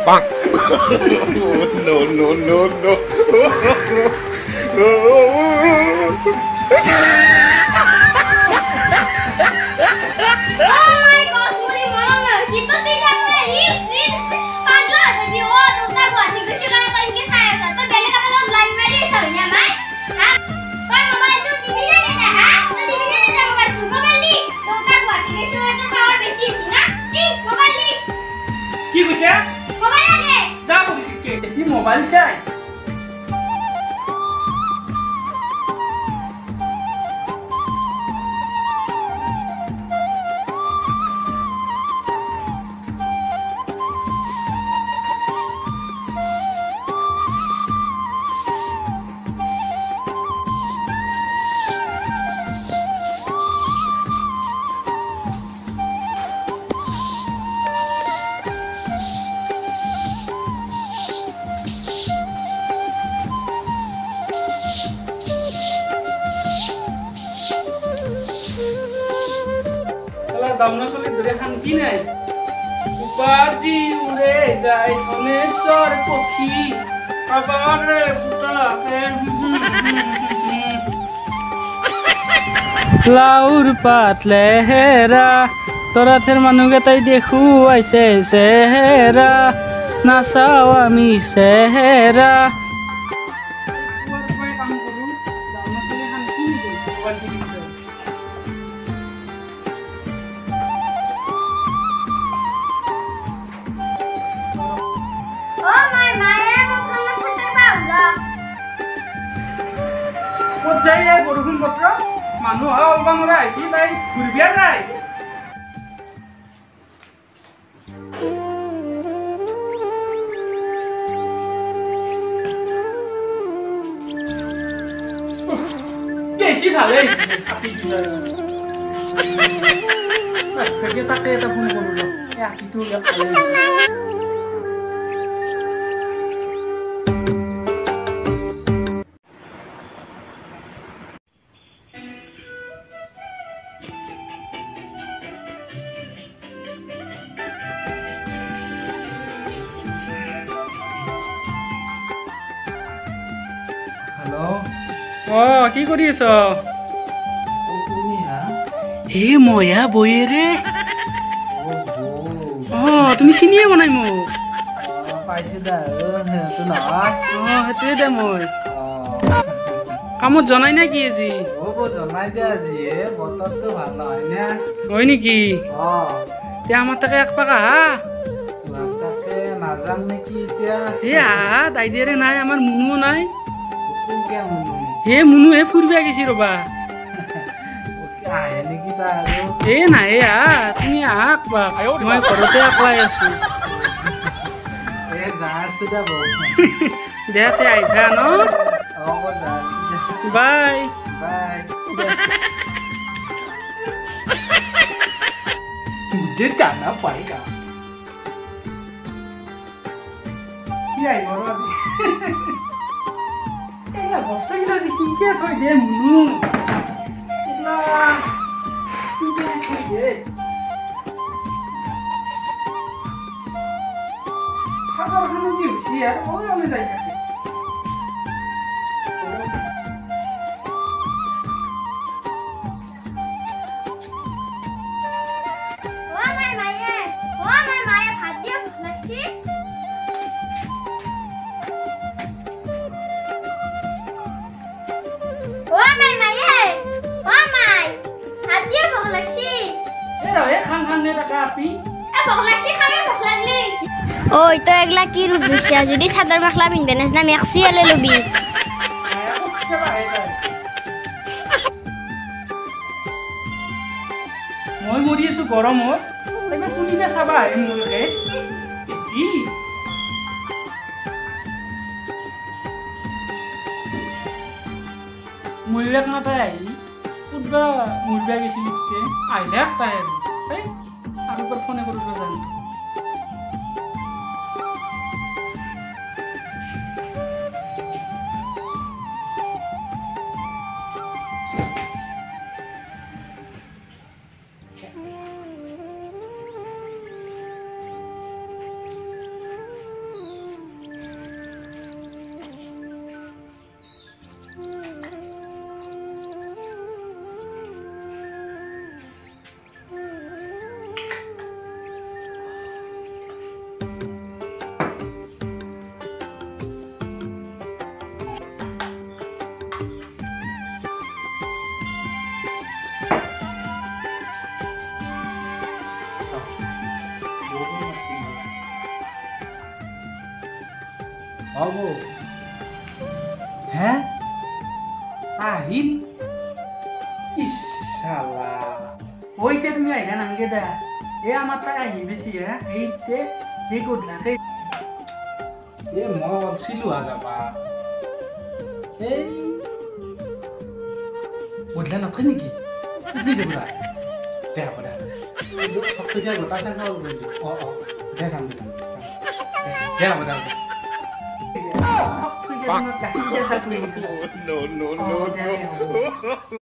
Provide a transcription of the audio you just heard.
No, no, no, no. কি কইছে mobile লাগে যাও কি মোবাইল চাই দামনা চলে ধরে শান্তি নাই উপাধি উড়ে যায় ধনেশ্বর পক্ষী আবারে পুতলাকে লাউর পাত লেহেরা তরাথের মানুষকেইটাই দেখো আইছে চেহেৰা নাচাও আমি চেহেৰা যাই যায় বৰষুণ বতৰ মানুহ অলবা নৰা আহিছি তাই ঘূৰিবিয়া যায় বেছি ভালে তাকে এটা ফোন কৰো আঁকিটো কি কৰি আছ হে ময়া বয়ে ৰে তুমি চিনিয়ে বনাই মোক সেইটোৱে দে মই কামত জনাই নাই কি আজি হয় নেকি আমাৰ তাকে একপাক আহা হে আহা দাইদিয়াৰে নাই আমাৰ মুনুও নাই হে মুনু হে ফুৰিবা গেছি ৰবা হে নাহে আহা তুমি আহা একপাক মই ঘৰতে একলাই আছো দে তে আহিবা ন বাই मुझे जाना पड़ेगा क्या है बोलो एला बस्ता की राजी किंके थोड़ी दे मुनु इतना किंके थोड़ी दे खाना खाना की हुई यार और हमें जाएगा ওই তো এগলা কি রূপ দিছে যদি চাদর মেখলা পিনবে না মেক্সি এলে লবি মই মৰি আছো গৰমত তুমি কুলিবে চাবা হে মোৰকে কি মৰিলাক না তাই আহি কুদবা মৰিবা গেছিল আহিলে তাই আৰু ফোনে কৰিব জানো হ'ব হে আহিল ইছালা ওইতে তুমি আইলা নামকে দা এ আমার তাই আহি বেশি হ্যাঁ এইতে এই করলা সেই এ মই অলছিলো যাবা এই বদলা নাথাকে নেকি কি যাবলা দে হ'ব দে সপ্তাহ গোটা চাই খাব বুলি দে যাম দে হ'ব দে ঠক থৈ যায় গাখীৰ দিয়া চাহ তুলি No, no, no, no.